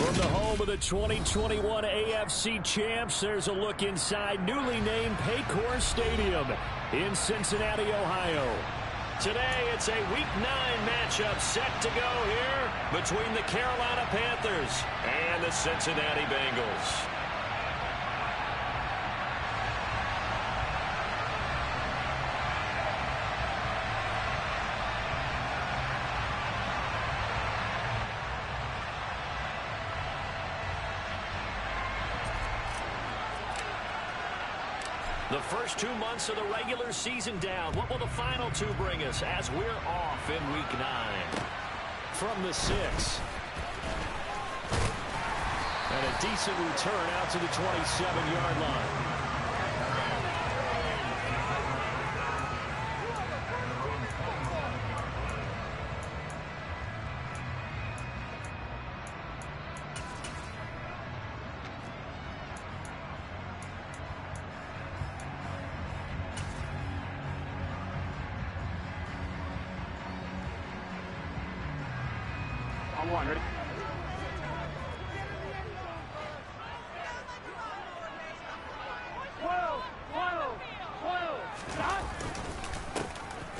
From the home of the 2021 AFC champs, there's a look inside newly named Paycor Stadium in Cincinnati, Ohio. Today, it's a Week 9 matchup set to go here between the Carolina Panthers and the Cincinnati Bengals. The first 2 months of the regular season down. What will the final two bring us as we're off in Week 9? From the 6. And a decent return out to the 27-yard line. On one, ready?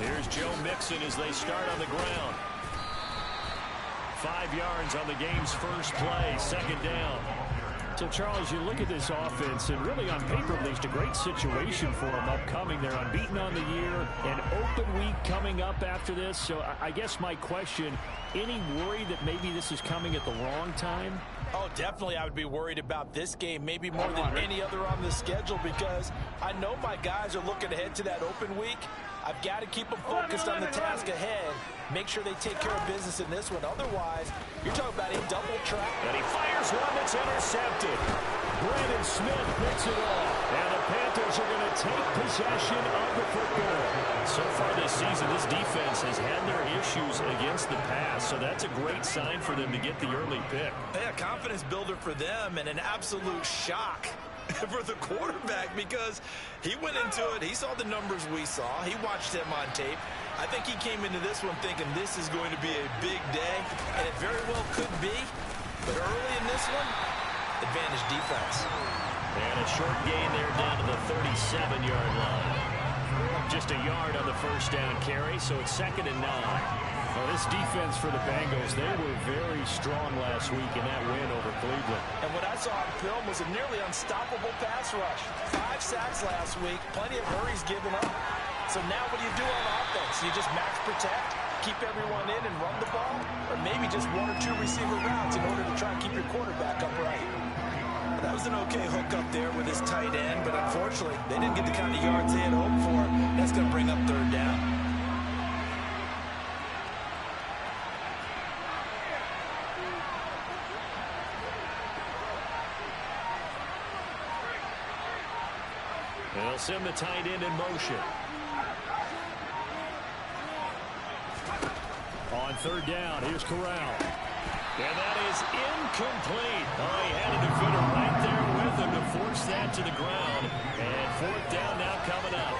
Here's Joe Mixon as they start on the ground. 5 yards on the game's first play, second down. So, Charles, you look at this offense, and really on paper, at least, a great situation for them upcoming. They're unbeaten on the year, an open week coming up after this. So I guess my question, any worry that maybe this is coming at the wrong time? Oh, definitely I would be worried about this game, maybe more than any other on the schedule, because I know my guys are looking ahead to that open week. I've got to keep them focused on the task ahead, make sure they take care of business in this one. Otherwise, you're talking about a double trap. And he fires one that's intercepted. Brandon Smith picks it off. And the Panthers are going to take possession of the football. So far this season, this defense has had their issues against the pass. So that's a great sign for them to get the early pick. Yeah, confidence builder for them and an absolute shock for the quarterback, because he went into it, he saw the numbers we saw, he watched him on tape. I think he came into this one thinking this is going to be a big day, and it very well could be, but early in this one, advantage defense. And a short gain there down to the 37-yard line. Just a yard on the first down carry, so it's 2nd and 9. Well, this defense for the Bengals, they were very strong last week in that win over Cleveland. And what I saw on film was a nearly unstoppable pass rush. 5 sacks last week, plenty of hurries given up. So now what do you do on offense? You just max protect, keep everyone in and run the ball, or maybe just 1 or 2 receiver routes in order to try and keep your quarterback upright. That was an okay hook up there with his tight end, but unfortunately, they didn't get the kind of yards they had hoped for. That's going to bring up 3rd down. They'll send the tight end in motion. On 3rd down, here's Corral. And that is incomplete. Oh, he had a defender right there with him to force that to the ground. And 4th down now coming up.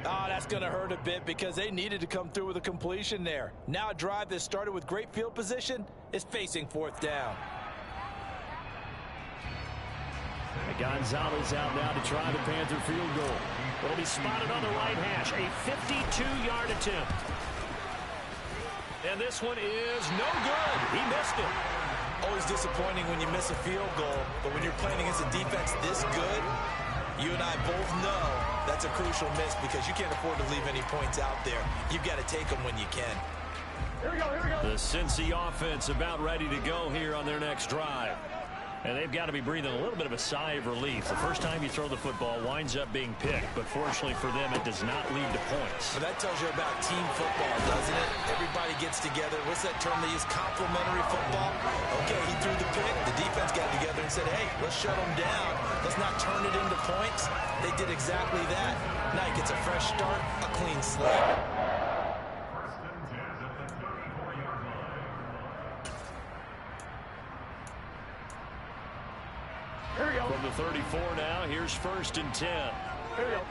Oh, that's going to hurt a bit because they needed to come through with a completion there. Now a drive that started with great field position is facing 4th down. Gonzalez out now to try the Panther field goal. It'll be spotted on the right hash. A 52-yard attempt. And this one is no good. He missed it. Always disappointing when you miss a field goal, but when you're playing against a defense this good, you and I both know that's a crucial miss because you can't afford to leave any points out there. You've got to take them when you can. Here we go, here we go. The Cincy offense about ready to go here on their next drive. And they've got to be breathing a little bit of a sigh of relief. The first time you throw the football winds up being picked, but fortunately for them, it does not lead to points. Well, that tells you about team football, doesn't it? Everybody gets together. What's that term they use? Complementary football. Okay, he threw the pick. The defense got together and said, hey, let's shut them down. Let's not turn it into points. They did exactly that. Now he gets a fresh start, a clean slate. Here we go. From the 34 now, here's 1st and 10. Here we go.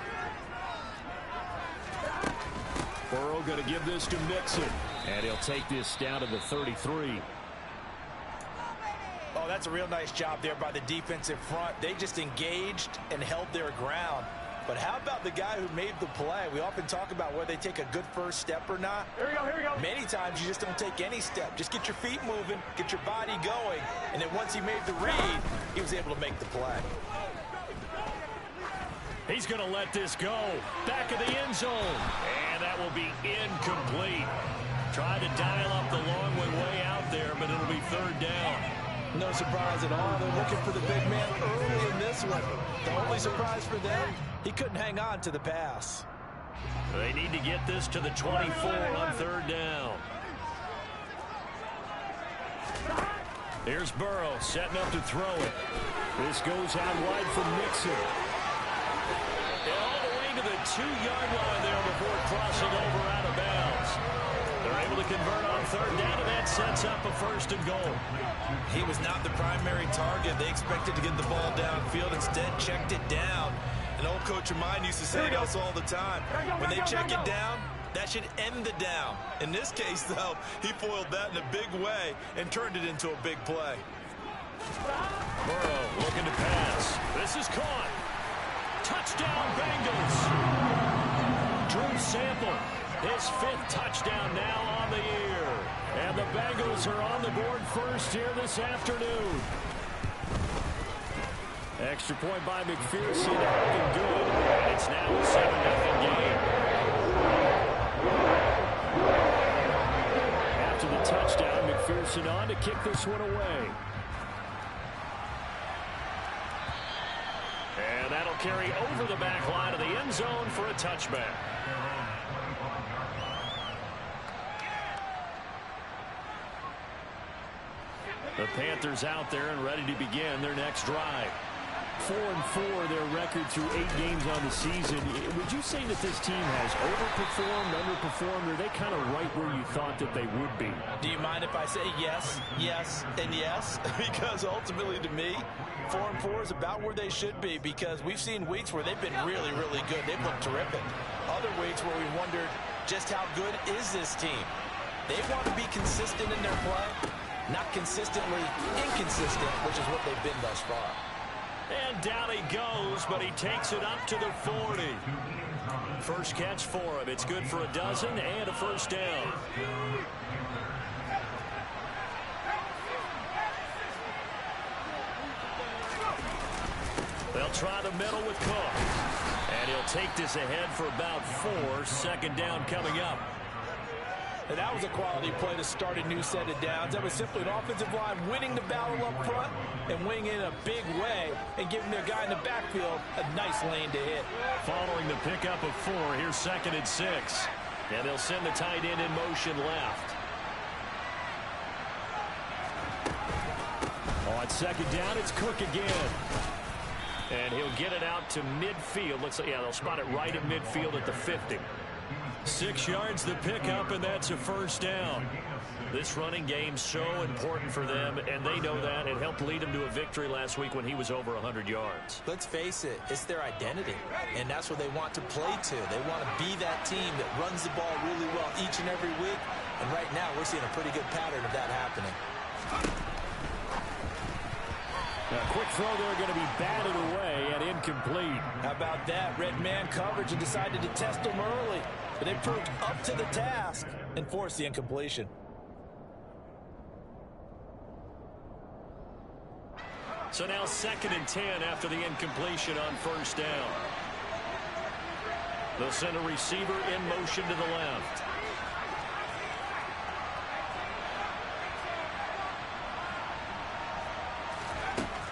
Burrow going to give this to Mixon. And he'll take this down to the 33. Oh, that's a real nice job there by the defensive front. They just engaged and held their ground. But how about the guy who made the play? We often talk about whether they take a good first step or not. Here we go, here we go. Many times you just don't take any step. Just get your feet moving, get your body going. And then once he made the read, he was able to make the play. He's going to let this go. Back of the end zone. And that will be incomplete. Tried to dial up the long way out there, but it'll be third down. No surprise at all. They're looking for the big man early in this one. The only surprise for them, he couldn't hang on to the pass. They need to get this to the 24 on third down. Here's Burrow setting up to throw it. This goes out wide for Mixon. All the way to the 2-yard line there before crossing over out of bounds. They're able to convert on third down, and that sets up a first and goal. He was not the primary target. They expected to get the ball downfield. Instead, checked it down. An old coach of mine used to say to us all the time, when they check it down, that should end the down. In this case, though, he foiled that in a big way and turned it into a big play. Burrow looking to pass. This is caught. Touchdown, Bengals. Drew Sample, his 5th touchdown now on the year. And the Bengals are on the board first here this afternoon. Extra point by McPherson. Looking good. And it's now a 7-0 game. After the touchdown, McPherson on to kick this one away. And that'll carry over the back line of the end zone for a touchback. The Panthers out there and ready to begin their next drive. 4-4 their record through 8 games on the season. Would you say that this team has overperformed, underperformed, or are they kind of right where you thought that they would be? Do you mind if I say yes, yes, and yes? Because ultimately to me, 4-4 is about where they should be, because we've seen weeks where they've been really, really good. They've looked terrific. Other weeks where we wondered just how good is this team. They want to be consistent in their play, not consistently inconsistent, which is what they've been thus far. And down he goes, but he takes it up to the 40. First catch for him. It's good for a dozen and a first down. They'll try the middle with Cook. And he'll take this ahead for about 4. Second down coming up. And that was a quality play to start a new set of downs. That was simply an offensive line winning the battle up front and winning in a big way and giving their guy in the backfield a nice lane to hit. Following the pickup of 4, here's 2nd and 6. And they'll send the tight end in motion left. On second down, it's Cook again. And he'll get it out to midfield. Looks like, yeah, they'll spot it right at midfield at the 50. 6 yards the pickup, and that's a first down. This running game's so important for them, and they know that. It helped lead them to a victory last week when he was over 100 yards. Let's face it, it's their identity, and that's what they want to play to. They want to be that team that runs the ball really well each and every week, and right now we're seeing a pretty good pattern of that happening. A quick throw there going to be batted away and incomplete. How about that? Red man coverage and decided to test them early. But they proved up to the task and forced the incompletion. So now 2nd and 10 after the incompletion on first down. They'll send a receiver in motion to the left.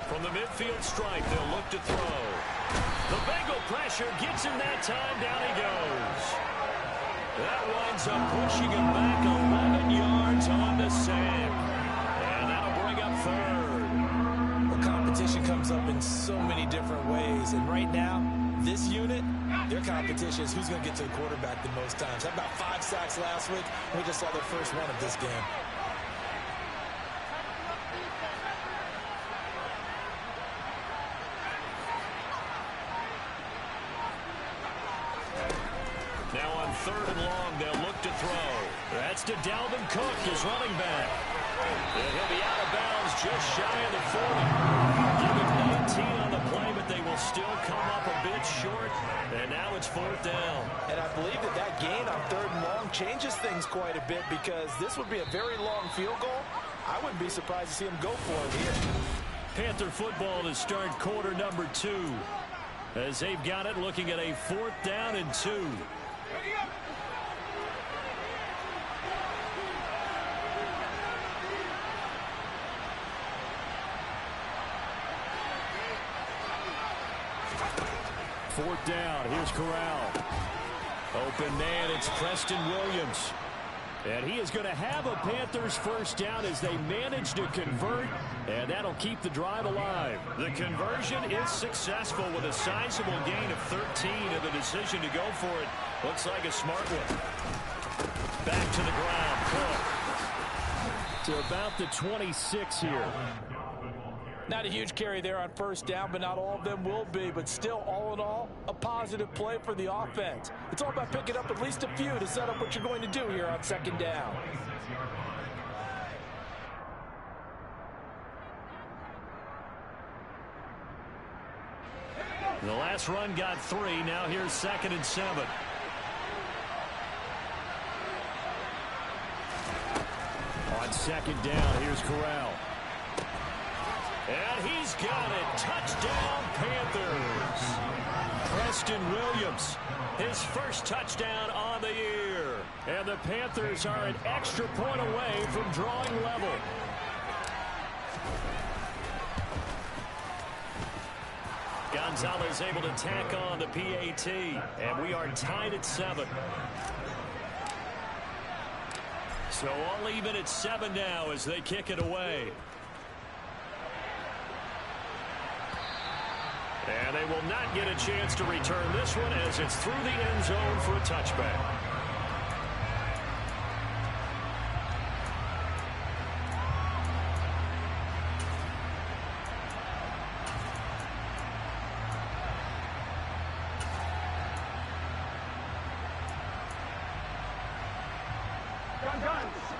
From the midfield stripe, they'll look to throw. The Bengal pressure gets him that time. Down he goes. That winds up pushing him back 11 yards on the sack. And that'll bring up 3rd. Well, competition comes up in so many different ways. And right now, this unit, their competition is who's going to get to the quarterback the most times. How about 5 sacks last week? We just saw their first one of this game. Now on 3rd and long, they'll look to throw. That's to Dalvin Cook, his running back. And he'll be out of bounds just shy of the 40. Give him 19 on the play, but they will still come up a bit short. And now it's 4th down. And I believe that gain on 3rd and long changes things quite a bit, because this would be a very long field goal. I wouldn't be surprised to see him go for it here. Panther football to start quarter number 2. As they've got it, looking at a 4th down and 2. Fourth down. Here's Corral. Open man. It's Preston Williams. And he is going to have a Panthers first down as they manage to convert. And that'll keep the drive alive. The conversion is successful with a sizable gain of 13. And the decision to go for it looks like a smart one. Back to the ground. Cook. To about the 26 here. Not a huge carry there on first down, but not all of them will be. But still, all in all, a positive play for the offense. It's all about picking up at least a few to set up what you're going to do here on 2nd down. The last run got 3. Now here's 2nd and 7. On 2nd down, here's Corral. And he's got it. Touchdown, Panthers. Preston Williams, his first touchdown on the year. And the Panthers are an extra point away from drawing level. Gonzalez able to tack on the PAT. And we are tied at 7. So all even at 7 now as they kick it away. And they will not get a chance to return this one as it's through the end zone for a touchback.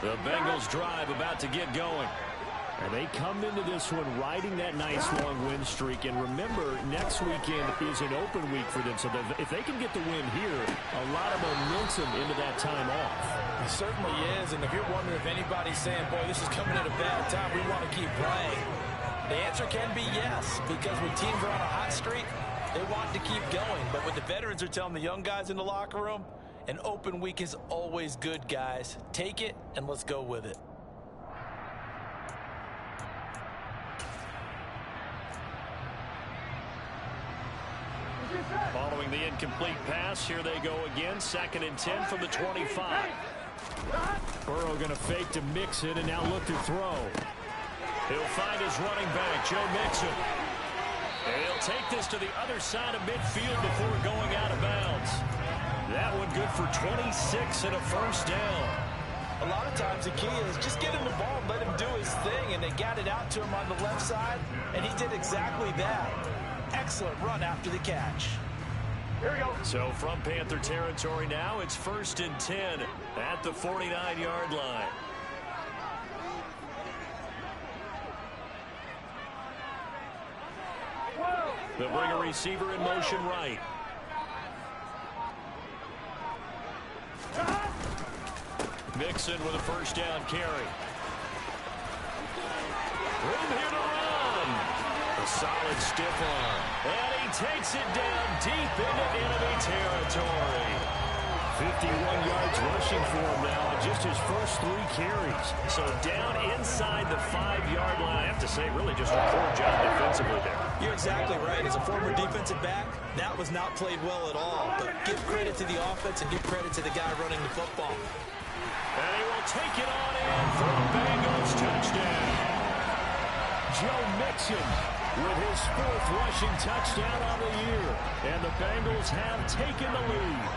The Bengals drive about to get going. And they come into this one riding that nice long win streak. And remember, next weekend is an open week for them. So if they can get the win here, a lot of momentum into that time off. It certainly is. And if you're wondering if anybody's saying, boy, this is coming at a bad time, we want to keep playing, the answer can be yes. Because when teams are on a hot streak, they want to keep going. But what the veterans are telling the young guys in the locker room, an open week is always good, guys. Take it and let's go with it. Following the incomplete pass, here they go again. 2nd and 10 from the 25. Burrow going to fake to Mixon and now look to throw. He'll find his running back, Joe Mixon. And he'll take this to the other side of midfield before going out of bounds. That one good for 26 and a first down. A lot of times the key is just get him the ball and let him do his thing. And they got it out to him on the left side, and he did exactly that. Excellent run after the catch. Here we go. So from Panther territory now, it's 1st and 10 at the 49-yard line. They'll bring a receiver in motion right. Mixon with a first down carry. Room here to run. A solid stiff arm. And he takes it down deep into enemy territory. 51 yards rushing for him now on just his first 3 carries. So down inside the 5-yard line. I have to say, really just a poor job defensively there. You're exactly right. As a former defensive back, that was not played well at all. But give credit to the offense and give credit to the guy running the football. And he will take it on in for a Bengals touchdown. Joe Mixon with his 4th rushing touchdown on the year. And the Bengals have taken the lead.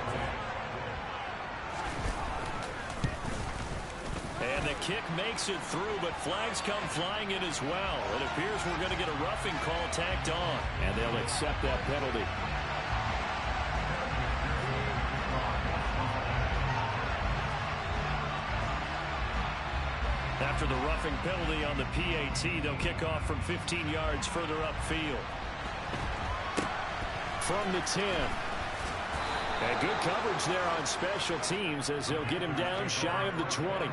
And the kick makes it through, but flags come flying in as well. It appears we're going to get a roughing call tacked on. And they'll accept that penalty. After the roughing penalty on the PAT, they'll kick off from 15 yards further upfield. From the 10. And good coverage there on special teams as they'll get him down shy of the 20.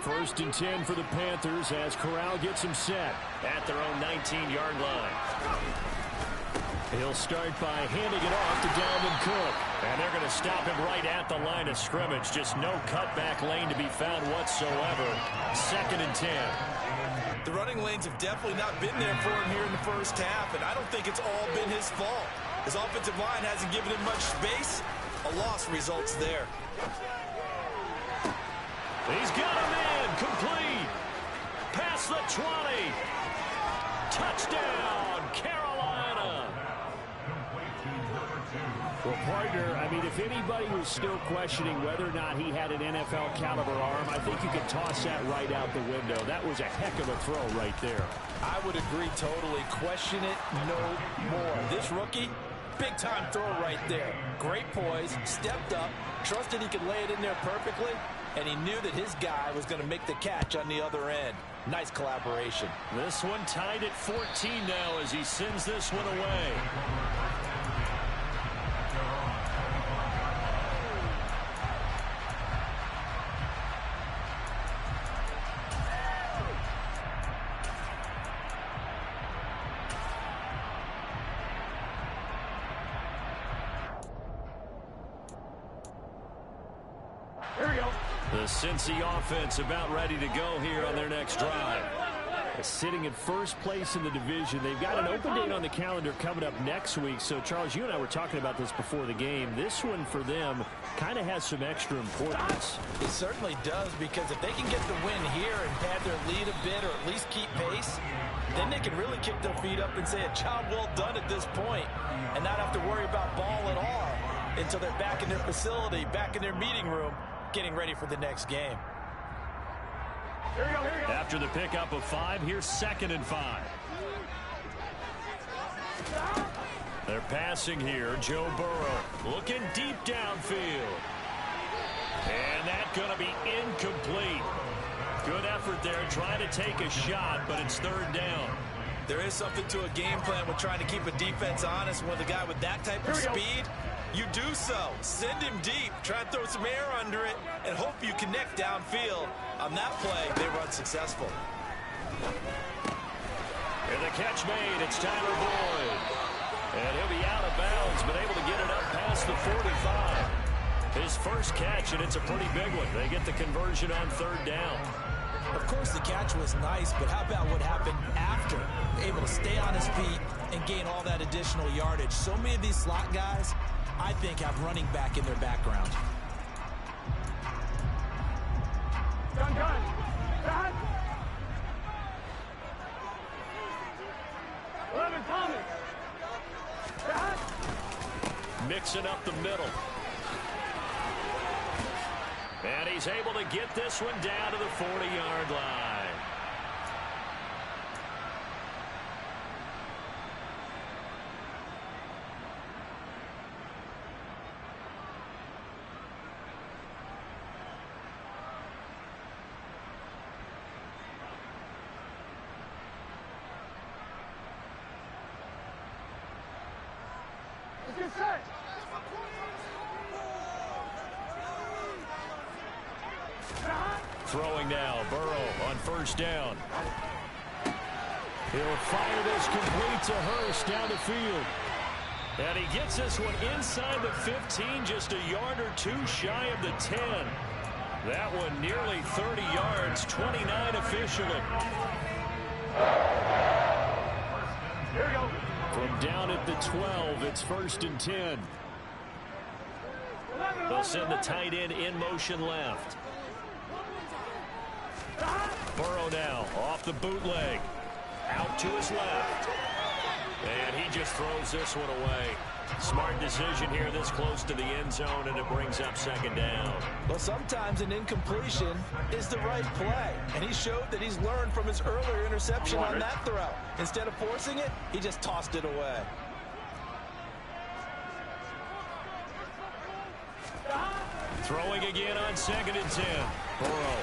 First and 10 for the Panthers as Corral gets him set at their own 19-yard line. He'll start by handing it off to Dalvin Cook. And they're going to stop him right at the line of scrimmage. Just no cutback lane to be found whatsoever. Second and 10. The running lanes have definitely not been there for him here in the first half, and I don't think it's all been his fault. His offensive line hasn't given him much space. A loss results there. He's got him in. Complete. Past the 20. Touchdown, Carolina. Well, partner, I mean, if anybody was still questioning whether or not he had an NFL caliber arm, I think you could toss that right out the window. That was a heck of a throw right there. I would agree totally. Question it no more. This rookie, big-time throw right there. Great poise, stepped up, trusted he could lay it in there perfectly, and he knew that his guy was going to make the catch on the other end. Nice collaboration. This one tied at 14 now as he sends this one away. Here we go. The Cincy offense about ready to go here on their next drive. Sitting in first place in the division. They've got an open date on the calendar coming up next week. So, Charles, you and I were talking about this before the game. This one for them kind of has some extra importance. It certainly does, because if they can get the win here and pad their lead a bit or at least keep pace, then they can really kick their feet up and say a job well done at this point and not have to worry about ball at all until they're back in their facility, back in their meeting room, getting ready for the next game. Here we go, here we go. After the pickup of 5, here's 2nd and 5. They're passing here. Joe Burrow looking deep downfield. And that's going to be incomplete. Good effort there trying to take a shot, but it's 3rd down. There is something to a game plan with trying to keep a defense honest. With a guy with that type of speed, you do so. Send him deep. Try and throw some air under it and hope you connect downfield. On that play, they were unsuccessful. And the catch made. It's Tyler Boyd. And he'll be out of bounds, but able to get it up past the 45. His first catch, and it's a pretty big one. They get the conversion on 3rd down. Of course, the catch was nice, but how about what happened after? Able to stay on his feet and gain all that additional yardage. So many of these slot guys, I think, have running back in their background. Done. Done. 11 Thomas. Done. Mixing up the middle. And he's able to get this one down to the 40-yard line. Let's get set. Throwing now, Burrow on 1st down. He'll fire this complete to Hurst down the field. And he gets this one inside the 15, just a yard or two shy of the 10. That one nearly 30 yards, 29 officially. Here we go. From down at the 12, it's 1st and 10. They'll send the tight end in motion left. Burrow now off the bootleg. Out to his left. And he just throws this one away. Smart decision here this close to the end zone, and it brings up second down. Well, sometimes an incompletion is the right play, and he showed that he's learned from his earlier interception on that throw. Instead of forcing it, he just tossed it away. Throwing again on 2nd and 10. Burrow.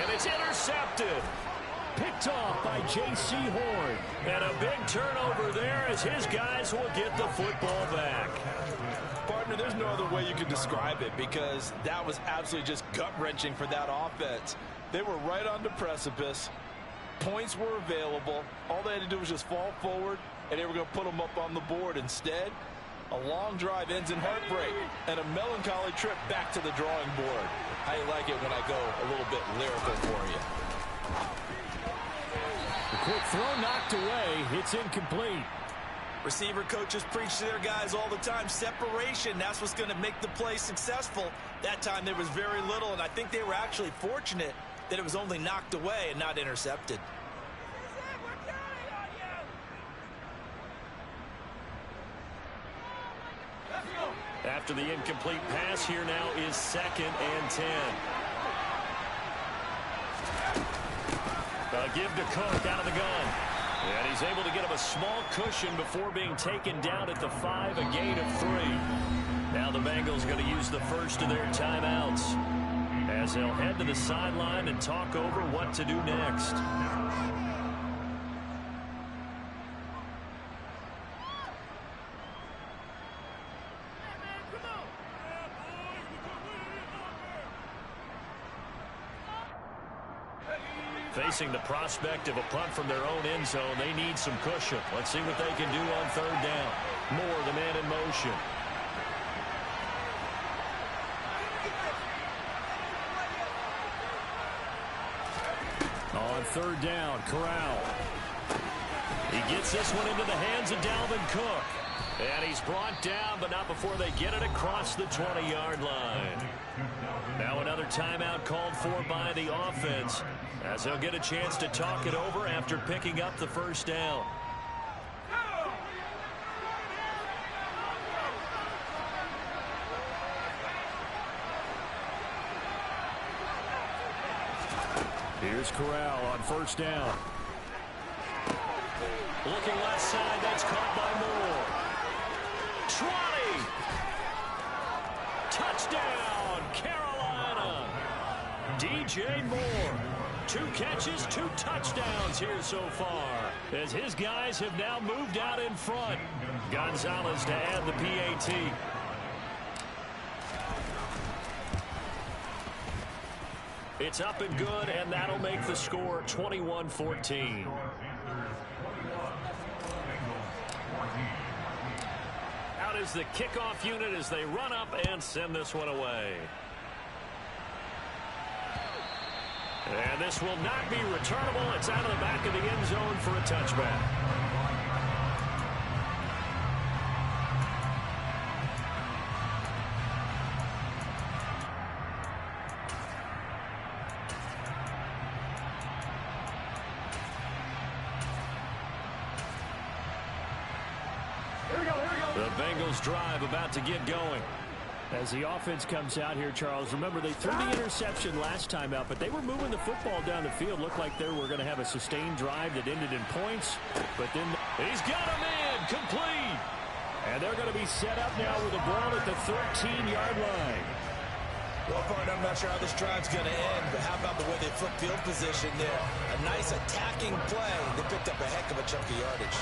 And it's intercepted. Picked off by J.C. Horn. And a big turnover there as his guys will get the football back. Partner, there's no other way you can describe it because that was absolutely just gut-wrenching for that offense. They were right on the precipice. Points were available. All they had to do was just fall forward, and they were going to put them up on the board. Instead, a long drive ends in heartbreak and a melancholy trip back to the drawing board. How you like it when I go a little bit lyrical for you? The quick throw knocked away. It's incomplete. Receiver coaches preach to their guys all the time. Separation, that's what's going to make the play successful. That time there was very little, and I think they were actually fortunate that it was only knocked away and not intercepted. After the incomplete pass, here now is 2nd and 10. A give to Cook out of the gun. And he's able to get him a small cushion before being taken down at the 5, a gain of 3. Now the Bengals going to use the first of their timeouts as they'll head to the sideline and talk over what to do next. Facing the prospect of a punt from their own end zone, they need some cushion. Let's see what they can do on 3rd down. Moore, the man in motion. On 3rd down, Corral. He gets this one into the hands of Dalvin Cook. And he's brought down, but not before they get it across the 20-yard line. Now another timeout called for by the offense, as they'll get a chance to talk it over after picking up the first down. Here's Corral on 1st down. Looking left side, that's caught by Moore. Trotty! Touchdown, Carolina! DJ Moore. 2 catches, 2 touchdowns here so far, as his guys have now moved out in front. Gonzalez to add the PAT. It's up and good, and that'll make the score 21-14. Out is the kickoff unit as they run up and send this one away. And this will not be returnable. It's out of the back of the end zone for a touchback. The Bengals drive about to get going. As the offense comes out here, Charles, remember they threw the interception last time out, but they were moving the football down the field. Looked like they were going to have a sustained drive that ended in points, but then he's got him in, complete. And they're going to be set up now with the ball at the 13-yard line. Well, partner, I'm not sure how this drive's going to end, but how about the way they flip field position there? A nice attacking play. They picked up a heck of a chunk of yardage.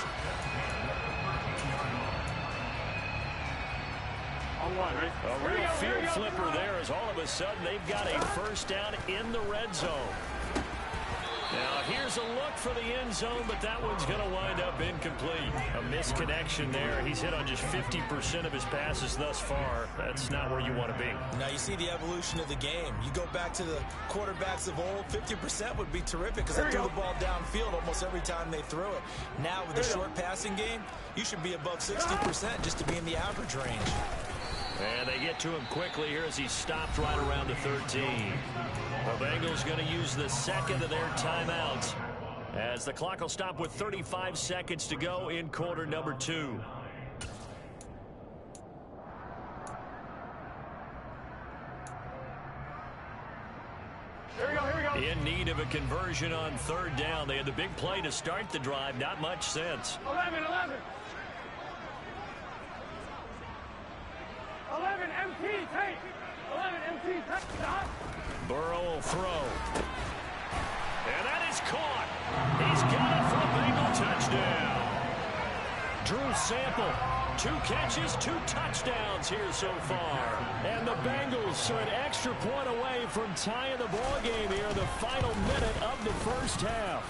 A real field flipper there as all of a sudden they've got a first down in the red zone. Now here's a look for the end zone, but that one's going to wind up incomplete. A misconnection there. He's hit on just 50% of his passes thus far. That's not where you want to be. Now you see the evolution of the game. You go back to the quarterbacks of old, 50% would be terrific because they threw the ball downfield almost every time they threw it. Now with the short passing game, you should be above 60% just to be in the average range. And they get to him quickly here as he stopped right around the 13. The Bengals going to use the second of their timeouts as the clock will stop with 35 seconds to go in quarter number 2. Here we go, here we go. In need of a conversion on 3rd down. They had the big play to start the drive. Not much since. 11, 11. 11 MT, take. 11 MT, take. Stop. Burrow will throw. And that is caught. He's got it for a Bengal touchdown. Drew Sample, 2 catches, 2 touchdowns here so far. And the Bengals are an extra point away from tying the ball game here in the final minute of the first half.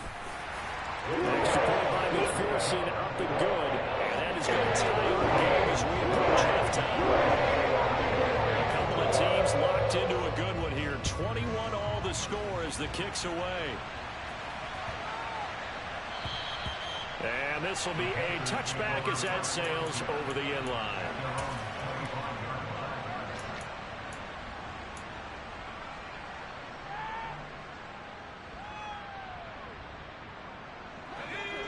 Extra point by McPherson up and good. And that is going to tie our game as we approach halftime. A couple of teams locked into a good one here. 21 all the score as the kick's away. And this will be a touchback as that sails over the end line.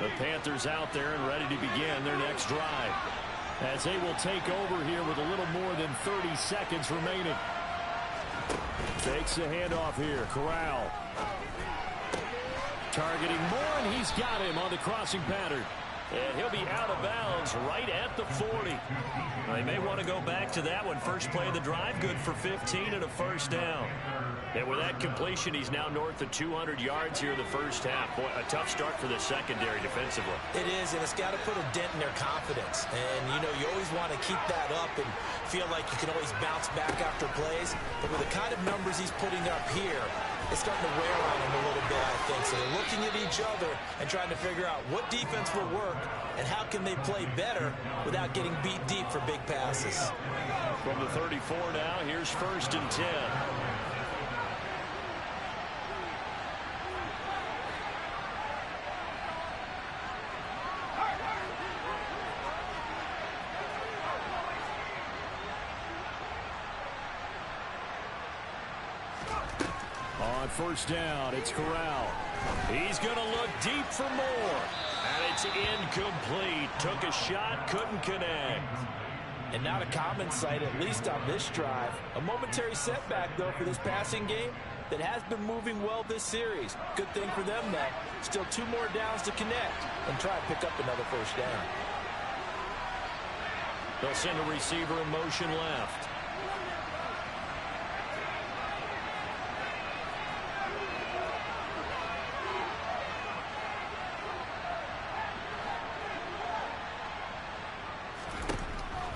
The Panthers out there and ready to begin their next drive, as they will take over here with a little more than 30 seconds remaining. Takes the handoff here. Corral. Targeting Moore, and he's got him on the crossing pattern. And he'll be out of bounds right at the 40. They may want to go back to that one. First play of the drive, good for 15 and a first down. And with that completion, he's now north of 200 yards here in the first half. Boy, a tough start for the secondary defensively. It is, and it's got to put a dent in their confidence. And, you know, you always want to keep that up and feel like you can always bounce back after plays. But with the kind of numbers he's putting up here, it's starting to wear on him a little bit, I think. So they're looking at each other and trying to figure out what defense will work and how can they play better without getting beat deep for big passes. From the 34 now, here's 1st and 10. On 1st down, it's Corral. He's going to look deep for more. And it's incomplete. Took a shot, couldn't connect. And not a common sight, at least on this drive. A momentary setback, though, for this passing game that has been moving well this series. Good thing for them, though. Still 2 more downs to connect and try to pick up another 1st down. They'll send a receiver in motion left.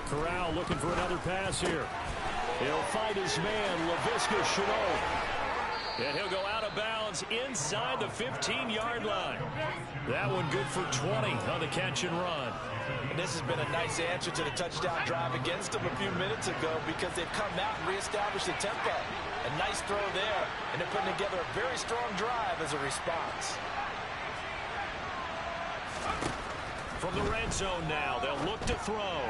Corral looking for another pass here. He'll find his man, Laviska Shenault. And he'll go out of bounds inside the 15-yard line. That one good for 20 on the catch and run. And this has been a nice answer to the touchdown drive against them a few minutes ago because they've come out and reestablished the tempo. A nice throw there, and they're putting together a very strong drive as a response. From the red zone now, they'll look to throw.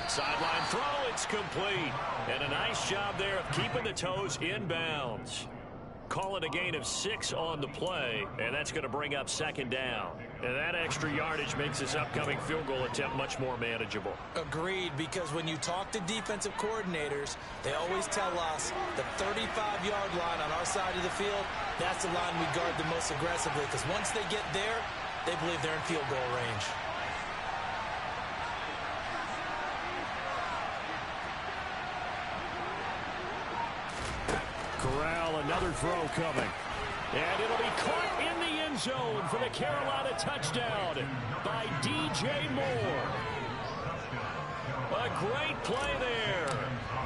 Sideline throw, it's complete. And a nice job there of keeping the toes in bounds. Call it a gain of 6 on the play, and that's going to bring up 2nd down. And that extra yardage makes this upcoming field goal attempt much more manageable. Agreed, because when you talk to defensive coordinators, they always tell us the 35-yard line on our side of the field, that's the line we guard the most aggressively, because once they get there, they believe they're in field goal range. Corral, another throw coming. And it'll be caught in the end zone for the Carolina touchdown by DJ Moore. A great play there.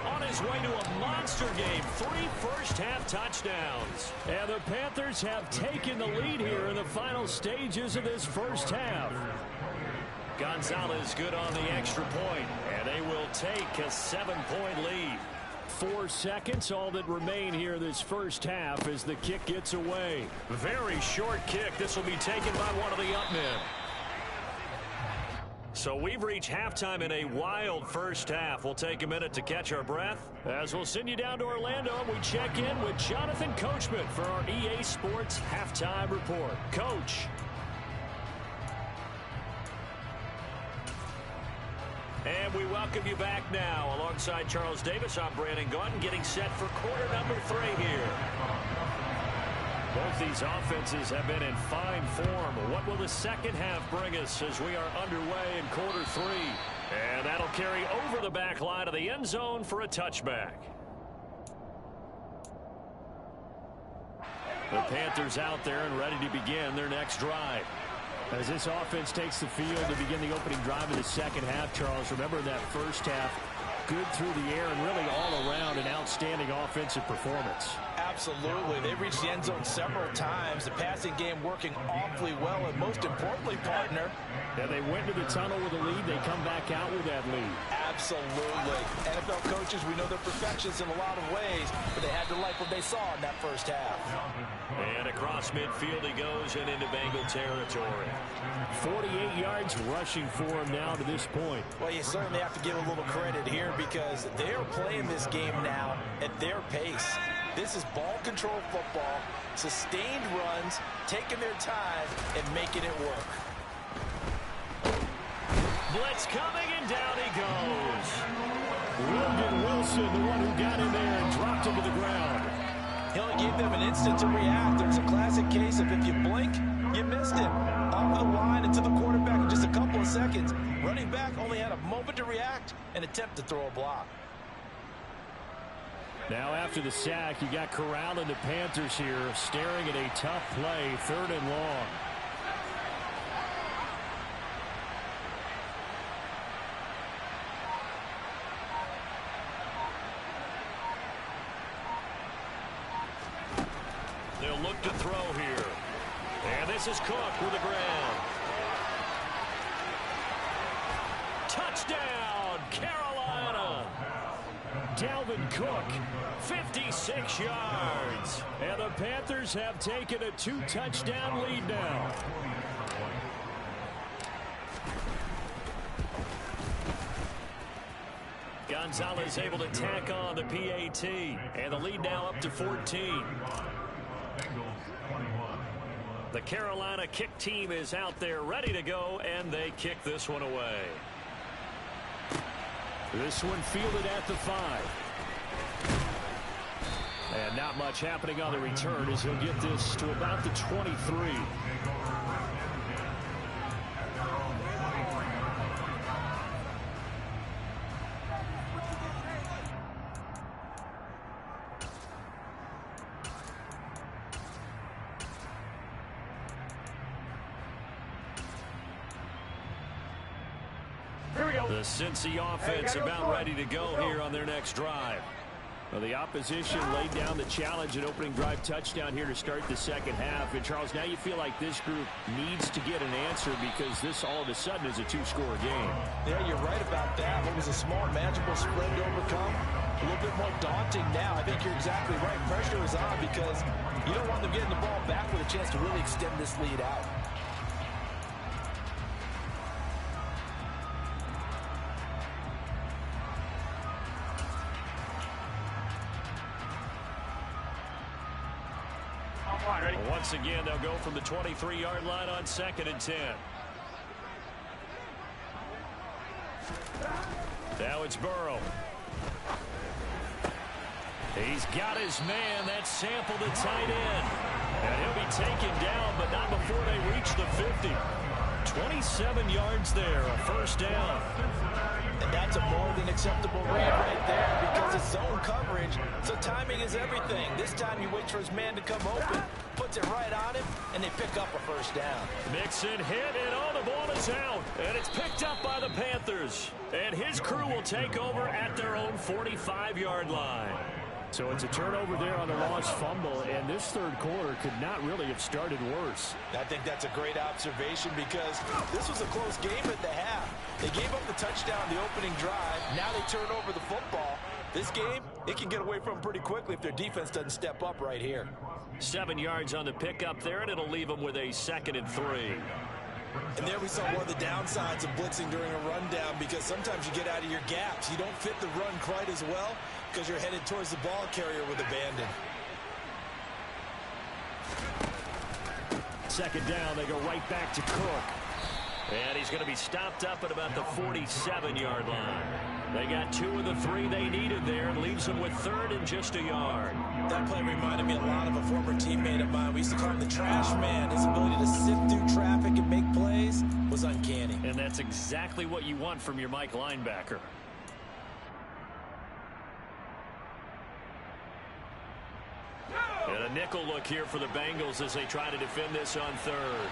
On his way to a monster game, 3 first-half touchdowns. And the Panthers have taken the lead here in the final stages of this first half. Gonzalez good on the extra point, and they will take a 7-point lead. 4 seconds, all that remain here this first half as the kick gets away. Very short kick. This will be taken by one of the up men. So we've reached halftime in a wild first half. We'll take a minute to catch our breath as we'll send you down to Orlando and we check in with Jonathan Coachman for our EA Sports Halftime Report. Coach. And we welcome you back now. Alongside Charles Davis, I'm Brandon Gaudin, getting set for quarter number 3 here. Both these offenses have been in fine form. What will the second half bring us as we are underway in quarter 3? And that'll carry over the back line of the end zone for a touchback. The Panthers out there and ready to begin their next drive. As this offense takes the field to begin the opening drive of the second half, Charles, remember that first half, good through the air and really all around an outstanding offensive performance. Absolutely. They reached the end zone several times. The passing game working awfully well, and most importantly, partner. Yeah, they went to the tunnel with a lead. They come back out with that lead. Absolutely. NFL coaches, we know they're perfectionists in a lot of ways, but they had to like what they saw in that first half. And across midfield he goes and into Bengal territory. 48 yards rushing for him now to this point. Well, you certainly have to give a little credit here because they're playing this game now at their pace. This is ball control football, sustained runs, taking their time and making it work. Blitz coming, and down he goes. Logan Wilson, the one who got in there and dropped him to the ground. He only gave them an instant to react. There's a classic case of if you blink, you missed him. Off the line and to the quarterback in just a couple of seconds. Running back only had a moment to react and attempt to throw a block. Now after the sack, you got Corral and the Panthers here staring at a tough play, 3rd and long. They'll look to throw here. And this is Cook with the ground. Touchdown, Carolina. Dalvin Cook, 56 yards. and the Panthers have taken a 2-touchdown lead now. Gonzalez able to tack on the PAT, and the lead now up to 14. The Carolina kick team is out there ready to go, and they kick this one away. This one fielded at the 5. And not much happening on the return as he'll get this to about the 23. The Cincy offense about ready to go here on their next drive. Well, the opposition laid down the challenge at opening drive touchdown here to start the second half. And, Charles, now you feel like this group needs to get an answer because this all of a sudden is a 2-score game. Yeah, you're right about that. What was a small, manageable spread to overcome? A little bit more daunting now. I think you're exactly right. Pressure is on because you don't want them getting the ball back with a chance to really extend this lead out. Once again, they'll go from the 23-yard line on 2nd and 10. Now it's Burrow. He's got his man. That's Sample the tight end. And he'll be taken down, but not before they reach the 50. 27 yards there, a first down. And that's a more than acceptable read right there because it's zone coverage, so timing is everything. This time he waits for his man to come open, puts it right on him, and they pick up a first down. Mixon hit, and oh, the ball is out. And it's picked up by the Panthers. And his crew will take over at their own 45-yard line. So it's a turnover there on the lost fumble, and this third quarter could not really have started worse. I think that's a great observation because this was a close game at the half. They gave up the touchdown the opening drive. Now they turn over the football. This game, it can get away from them pretty quickly if their defense doesn't step up right here. 7 yards on the pickup there, and it'll leave them with a 2nd and 3. And there we saw one of the downsides of blitzing during a rundown because sometimes you get out of your gaps. You don't fit the run quite as well because you're headed towards the ball carrier with abandon. 2nd down, they go right back to Cook. And he's going to be stopped up at about the 47-yard line. They got 2 of the 3 they needed there, and leaves them with 3rd and just a yard. That play reminded me a lot of a former teammate of mine. We used to call him the trash man. His ability to sift through traffic and make plays was uncanny. And that's exactly what you want from your Mike linebacker. And a nickel look here for the Bengals as they try to defend this on 3rd.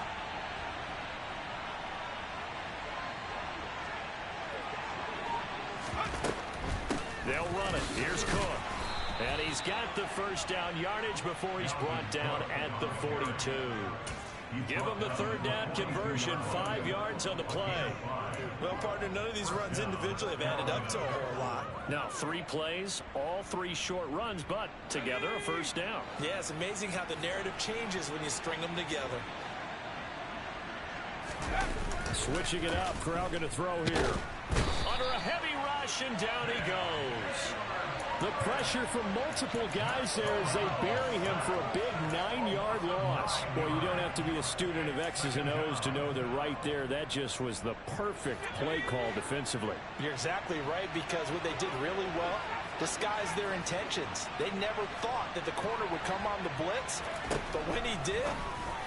They'll run it. Here's Cook. And he's got the first down yardage before he's brought down at the 42. Give him the 3rd down conversion, 5 yards on the play. Well, partner, none of these runs individually have added up to a whole lot. Now, 3 plays, all 3 short runs, but together a first down. Yeah, it's amazing how the narrative changes when you string them together. Switching it up, Corral going to throw here. Under a heavy rush, and down he goes. The pressure from multiple guys there as they bury him for a big 9-yard loss. Boy, you don't have to be a student of X's and O's to know that right there, that just was the perfect play call defensively. You're exactly right, because what they did really well, disguised their intentions. They never thought that the corner would come on the blitz, but when he did,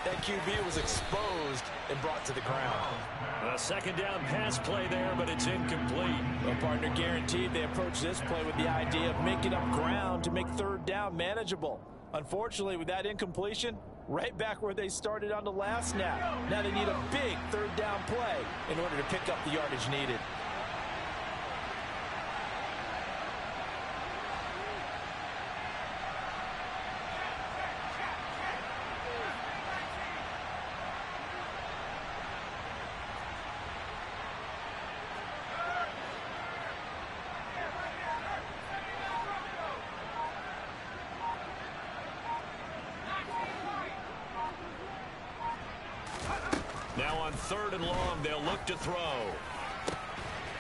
that QB was exposed and brought to the ground. A 2nd down pass play there, but it's incomplete. Well, partner, guaranteed they approached this play with the idea of making up ground to make 3rd down manageable. Unfortunately, with that incompletion, right back where they started on the last snap. Now they need a big 3rd down play in order to pick up the yardage needed. Now on 3rd and long, they'll look to throw.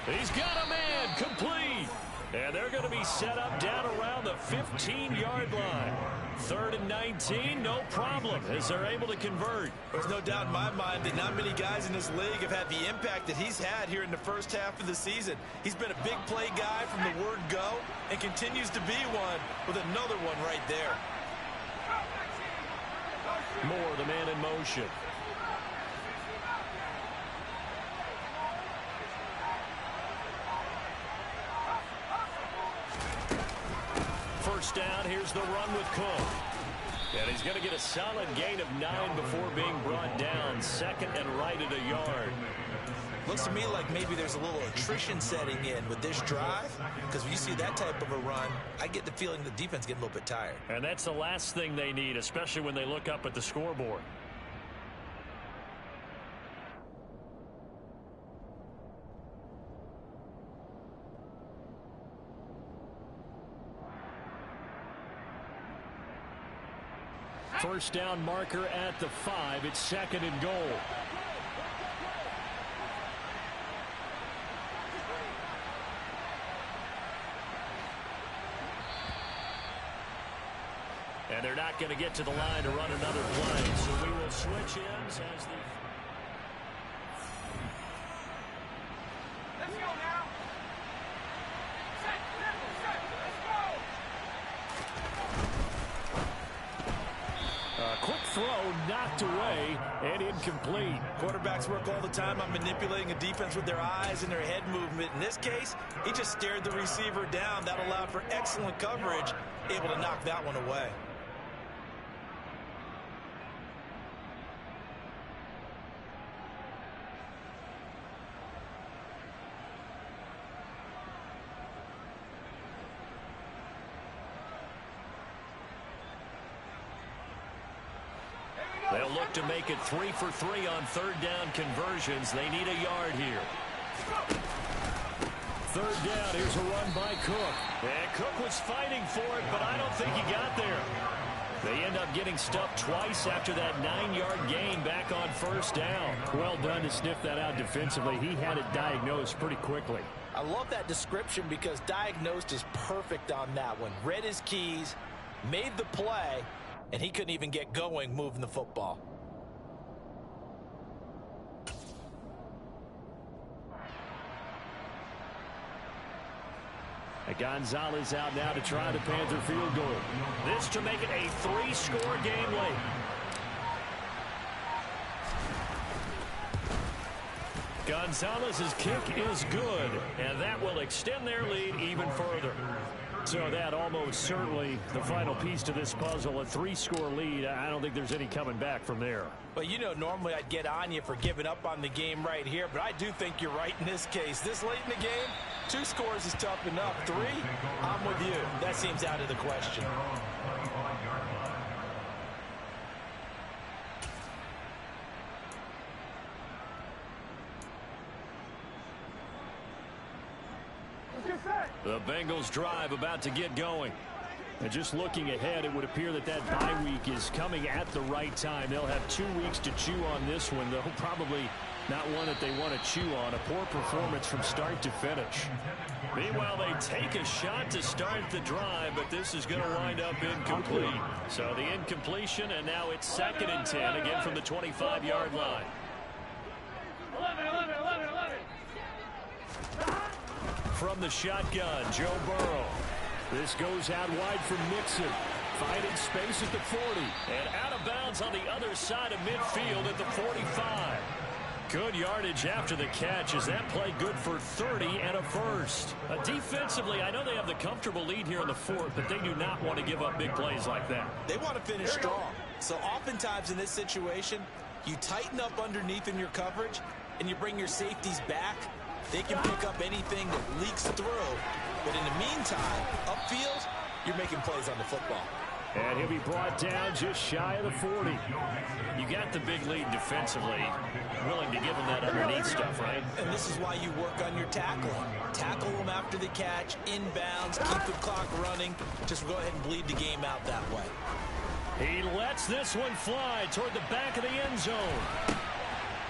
He's got a man, complete. And they're going to be set up down around the 15-yard line. 3rd and 19, no problem, as they're able to convert. There's no doubt in my mind that not many guys in this league have had the impact that he's had here in the first half of the season. He's been a big play guy from the word go and continues to be one with another one right there. Moore, the man in motion. First down, here's the run with Cook. And he's going to get a solid gain of 9 before being brought down. 2nd and right at a yard. Looks to me like maybe there's a little attrition setting in with this drive, because when you see that type of a run, I get the feeling the defense getting a little bit tired. And that's the last thing they need, especially when they look up at the scoreboard. First down marker at the 5. It's 2nd and goal. And they're not going to get to the line to run another play. So we will switch ends as the... Let's go now. Set, let's go. Quick throw knocked away and incomplete. Quarterbacks work all the time on manipulating a defense with their eyes and their head movement. In this case, he just stared the receiver down. That allowed for excellent coverage, able to knock that one away. They'll look to make it 3 for 3 on 3rd down conversions. They need a yard here. 3rd down. Here's a run by Cook. And Cook was fighting for it, but I don't think he got there. They end up getting stuffed twice after that 9-yard gain back on 1st down. Well done to sniff that out defensively. He had it diagnosed pretty quickly. I love that description because diagnosed is perfect on that one. Read his keys, made the play, and he couldn't even get going moving the football. Gonzalez out now to try the Panther field goal. This to make it a 3-score game late. Gonzalez's kick is good, and that will extend their lead even further. So that almost certainly the final piece to this puzzle, a 3-score lead. I don't think there's any coming back from there. Well, you know, normally I'd get on you for giving up on the game right here, but I do think you're right in this case. This late in the game, 2 scores is tough enough. 3, I'm with you. That seems out of the question. The Bengals drive about to get going. And just looking ahead, it would appear that bye week is coming at the right time. They'll have 2 weeks to chew on this one, though probably not one that they want to chew on. A poor performance from start to finish. Meanwhile, they take a shot to start the drive, but this is going to wind up incomplete. So the incompletion, and now it's 2nd and 10, again from the 25-yard line. 11. From the shotgun, Joe Burrow. This goes out wide for Mixon. Finding space at the 40. And out of bounds on the other side of midfield at the 45. Good yardage after the catch. Is that play good for 30 and a first? Defensively, I know they have the comfortable lead here in the 4th, but they do not want to give up big plays like that. They want to finish strong. So oftentimes in this situation, you tighten up underneath in your coverage, and you bring your safeties back. They can pick up anything that leaks through. But in the meantime, upfield, you're making plays on the football. And he'll be brought down just shy of the 40. You got the big lead defensively. Willing to give them that underneath stuff, right? And this is why you work on your tackling. Tackle them after the catch, inbounds, keep the clock running. Just go ahead and bleed the game out that way. He lets this one fly toward the back of the end zone.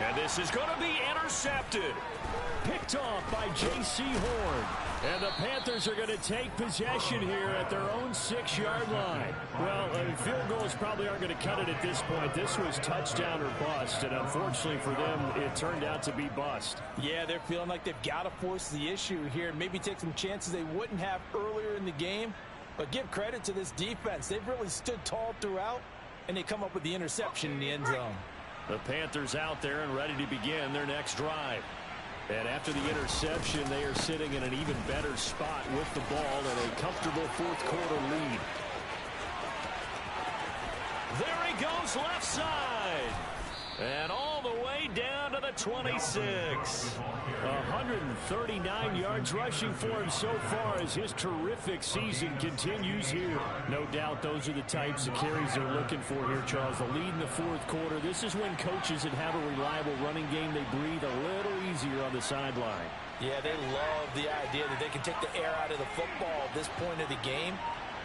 And this is going to be intercepted. Picked off by J.C. Horn. And the Panthers are going to take possession here at their own 6-yard line. Well, field goals probably aren't going to cut it at this point. This was touchdown or bust, and unfortunately for them, it turned out to be bust. Yeah, they're feeling like they've got to force the issue here and maybe take some chances they wouldn't have earlier in the game. But give credit to this defense. They've really stood tall throughout, and they come up with the interception in the end zone. The Panthers out there and ready to begin their next drive. And after the interception, they are sitting in an even better spot with the ball and a comfortable 4th-quarter lead. There he goes left side. And all the way down to the 26. 139 yards rushing for him so far as his terrific season continues here. No doubt those are the types of carries they're looking for here, Charles. The lead in the 4th quarter. This is when coaches that have a reliable running game, they breathe a little easier on the sideline. Yeah, they love the idea that they can take the air out of the football at this point of the game.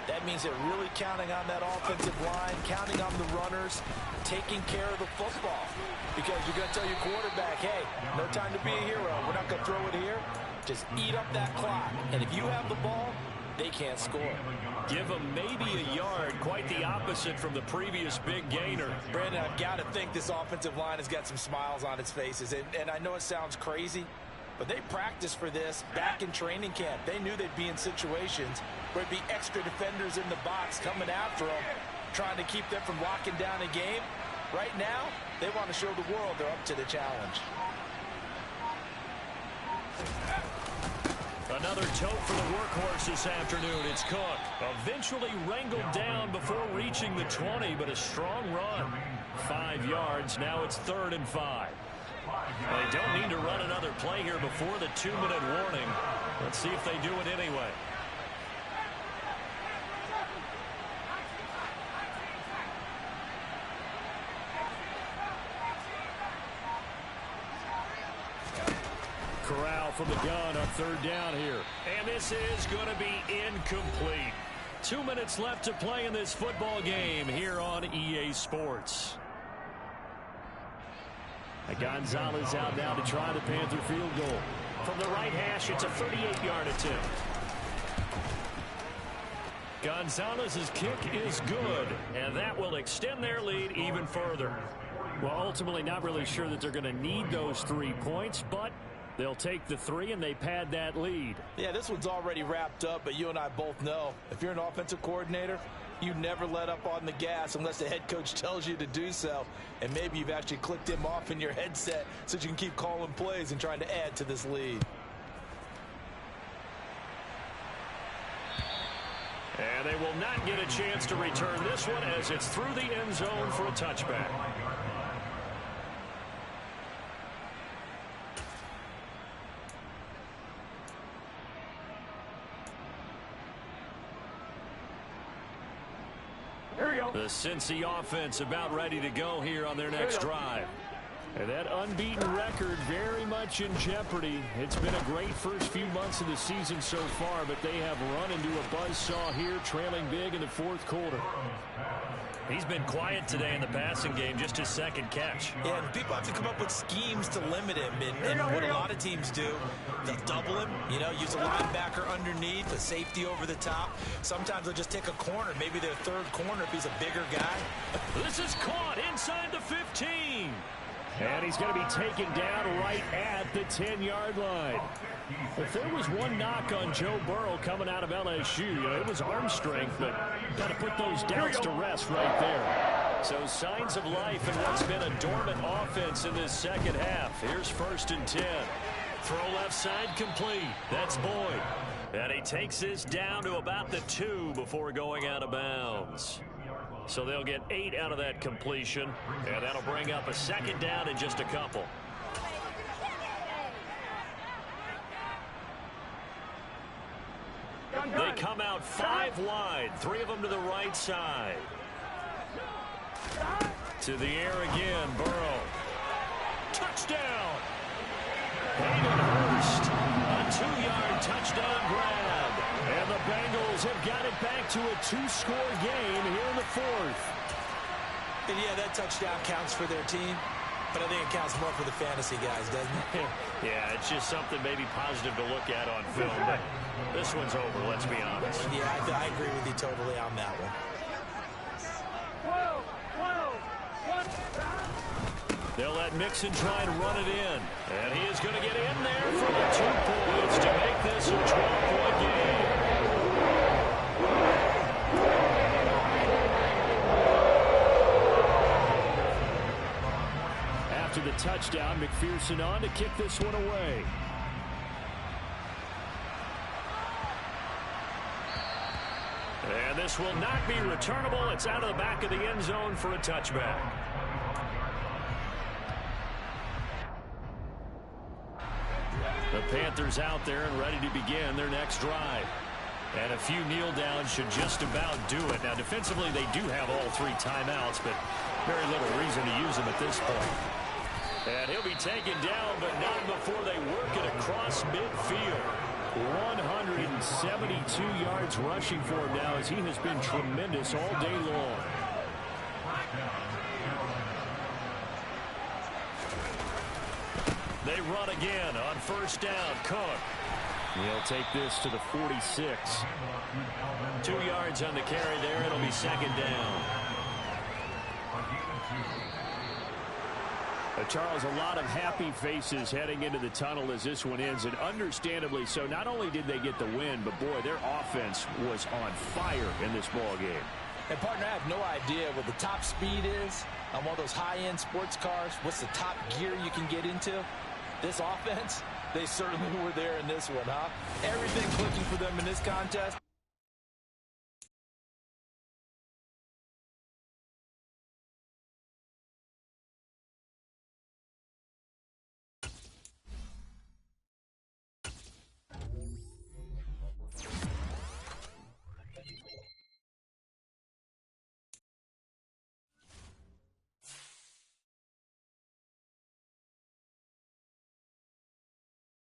That means they're really counting on that offensive line, counting on the runners, taking care of the football. Because you're going to tell your quarterback, hey, no time to be a hero. We're not going to throw it here. Just eat up that clock. And if you have the ball, they can't score. Give them maybe a yard. Quite the opposite from the previous big gainer. Brandon, I've got to think this offensive line has got some smiles on its faces. And I know it sounds crazy, but they practiced for this back in training camp. They knew they'd be in situations where it'd be extra defenders in the box coming after them, trying to keep them from locking down a game. Right now, they want to show the world they're up to the challenge. Another tote for the workhorse this afternoon. It's Cook. Eventually wrangled down before reaching the 20, but a strong run. 5 yards. Now it's 3rd and 5. They don't need to run another play here before the 2-minute warning. Let's see if they do it anyway. Corral from the gun on 3rd down here. And this is going to be incomplete. 2 minutes left to play in this football game here on EA Sports. Gonzalez out now to try the Panther field goal. From the right hash, it's a 38-yard attempt. Gonzalez's kick is good, and that will extend their lead even further. Well, ultimately not really sure that they're going to need those 3 points, but They'll take the 3, and they pad that lead. Yeah, this one's already wrapped up, but you and I both know if you're an offensive coordinator, you never let up on the gas unless the head coach tells you to do so. And maybe you've actually clicked him off in your headset so you can keep calling plays and trying to add to this lead. And they will not get a chance to return this one as it's through the end zone for a touchback. The Cincy offense about ready to go here on their next drive. And that unbeaten record very much in jeopardy. It's been a great first few months of the season so far, but they have run into a buzzsaw here, trailing big in the fourth quarter. He's been quiet today in the passing game, just his second catch. Yeah, and people have to come up with schemes to limit him. And what a lot of teams do, they'll double him, use a linebacker underneath, a safety over the top. Sometimes they'll just take a corner, maybe their third corner if he's a bigger guy. This is caught inside the 15. And he's going to be taken down right at the 10-yard line. If there was one knock on Joe Burrow coming out of LSU, it was arm strength, but got to put those doubts to rest right there. So signs of life in what's been a dormant offense in this second half. Here's 1st and 10. Throw left side complete. That's Boyd. And he takes this down to about the 2 before going out of bounds. So they'll get 8 out of that completion, and that'll bring up a second down in just a couple. They come out 5 wide, 3 of them to the right side. To the air again, Burrow. Touchdown! Hayden Hurst, a 2-yard touchdown grab. And the Bengals have got it back to a 2-score game here in the 4th. And yeah, that touchdown counts for their team, but I think it counts more for the fantasy guys, doesn't it? Yeah, it's just something maybe positive to look at on film, but this one's over, let's be honest. Yeah, I agree with you totally on that one. They'll let Mixon try to run it in. And he is going to get in there for the 2 points to make this a 12-point game. After the touchdown, McPherson on to kick this one away. And this will not be returnable. It's out of the back of the end zone for a touchback. The Panthers out there and ready to begin their next drive. And a few kneel downs should just about do it. Now, defensively, they do have all 3 timeouts, but very little reason to use them at this point. And he'll be taken down, but not before they work it across midfield. 172 yards rushing for him now, as he has been tremendous all day long. They run again on 1st down. Cook. He'll take this to the 46. 2 yards on the carry there. It'll be 2nd down. Charles, a lot of happy faces heading into the tunnel as this one ends, and understandably so. Not only did they get the win, but boy, their offense was on fire in this ball game. And partner, I have no idea what the top speed is on one of those high-end sports cars. What's the top gear you can get into? This offense, they certainly were there in this one, huh? Everything clicking for them in this contest.